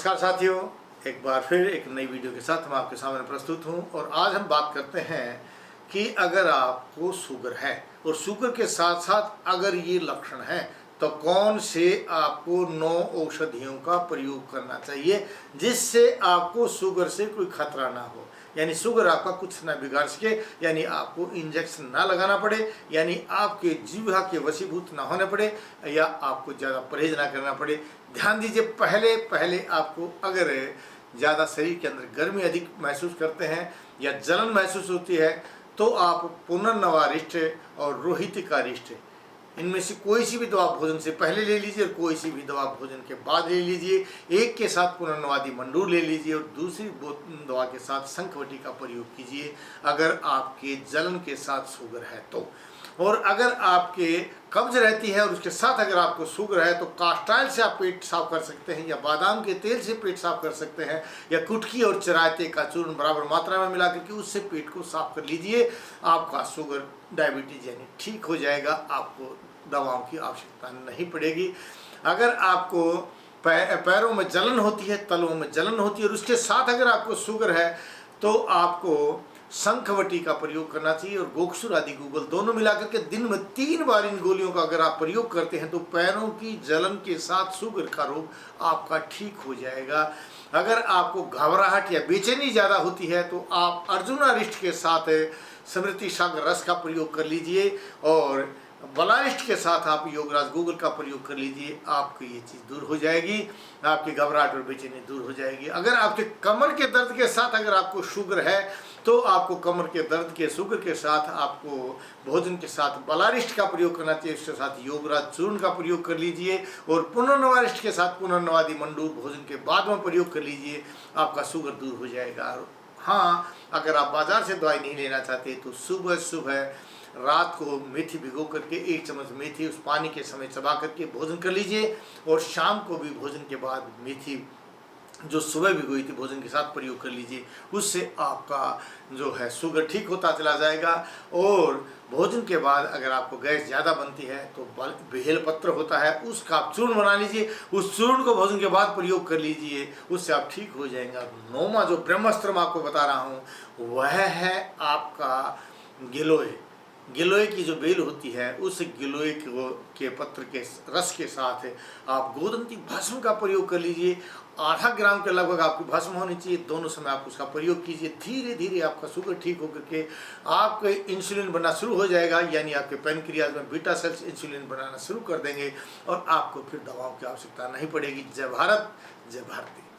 नमस्कार साथियों, एक बार फिर एक नई वीडियो के साथ हम आपके सामने प्रस्तुत हूं। और आज हम बात करते हैं कि अगर आपको शुगर है और शुगर के साथ साथ अगर ये लक्षण है तो कौन से आपको 9 औषधियों का प्रयोग करना चाहिए जिससे आपको शुगर से कोई खतरा ना हो, यानी शुगर आपका कुछ ना बिगाड़ सके, यानी आपको इंजेक्शन ना लगाना पड़े, यानी आपके जीवा के वशीभूत ना होने पड़े या आपको ज़्यादा परहेज ना करना पड़े। ध्यान दीजिए, पहले पहले आपको अगर ज़्यादा शरीर के अंदर गर्मी अधिक महसूस करते हैं या जलन महसूस होती है तो आप पुनर्नवारिष्ट और रोहितिकारिष्ट इनमें से कोई सी भी दवा भोजन से पहले ले लीजिए और कोई सी भी दवा भोजन के बाद ले लीजिए। एक के साथ पुनर्नवादी मंडूर ले लीजिए और दूसरी दवा के साथ शंखवटी का प्रयोग कीजिए अगर आपके जलन के साथ शुगर है तो। और अगर आपके कब्ज रहती है और उसके साथ अगर आपको शुगर है तो कास्टाइल से आप पेट साफ कर सकते हैं या बादाम के तेल से पेट साफ कर सकते हैं या कुटकी और चरायते का चूर्ण बराबर मात्रा में मिला करके उससे पेट को साफ कर लीजिए। आपका शुगर डायबिटीज यानी ठीक हो जाएगा, आपको दवाओं की आवश्यकता नहीं पड़ेगी। अगर आपको पैरों में जलन होती है, तलों में जलन होती है और उसके साथ अगर आपको शुगर है तो आपको शंखवटी का प्रयोग करना चाहिए और गोक्षुर आदि गूगल दोनों मिलाकर के दिन में 3 बार इन गोलियों का अगर आप प्रयोग करते हैं तो पैरों की जलन के साथ शुगर का रोग आपका ठीक हो जाएगा। अगर आपको घबराहट या बेचैनी ज़्यादा होती है तो आप अर्जुनारिष्ट के साथ स्मृति सागर रस का प्रयोग कर लीजिए और बलारिष्ट के साथ आप योगराज गूगल का प्रयोग कर लीजिए। आपको ये चीज़ दूर हो जाएगी, आपकी घबराहट और बेचैनी दूर हो जाएगी। अगर आपके कमर के दर्द के साथ अगर आपको शुगर है तो आपको कमर के दर्द के शुगर के साथ आपको भोजन के साथ बलारिष्ट का प्रयोग करना चाहिए, उसके साथ योगराज चूर्ण का प्रयोग कर लीजिए और पुनर्नवारिष्ट के साथ पुनर्नवादी मंडूर भोजन के बाद में प्रयोग कर लीजिए। आपका शुगर दूर हो जाएगा। हाँ, अगर आप बाजार से दवाई नहीं लेना चाहते तो सुबह सुबह रात को मेथी भिगो करके 1 चम्मच मेथी उस पानी के समय चबा करके भोजन कर लीजिए और शाम को भी भोजन के बाद मेथी जो सुबह भिगोई थी भोजन के साथ प्रयोग कर लीजिए। उससे आपका जो है शुगर ठीक होता चला जाएगा। और भोजन के बाद अगर आपको गैस ज़्यादा बनती है तो बेल पत्र होता है, उसका आप चूर्ण बना लीजिए, उस चूर्ण को भोजन के बाद प्रयोग कर लीजिए, उससे आप ठीक हो जाएंगे। 9वां जो ब्रह्मास्त्र मैं आपको बता रहा हूँ वह है आपका गिलोय। गिलोय की जो बेल होती है उस गिलोय के पत्र के रस के साथ आप गोदंती भस्म का प्रयोग कर लीजिए। आधा ग्राम के लगभग आपकी भस्म होनी चाहिए, दोनों समय आप उसका प्रयोग कीजिए। धीरे धीरे आपका शुगर ठीक होकर के आपके इंसुलिन बनना शुरू हो जाएगा, यानी आपके पैनक्रियाज में बीटा सेल्स इंसुलिन बनाना शुरू कर देंगे और आपको फिर दवाओं की आवश्यकता नहीं पड़ेगी। जय भारत, जय भारती।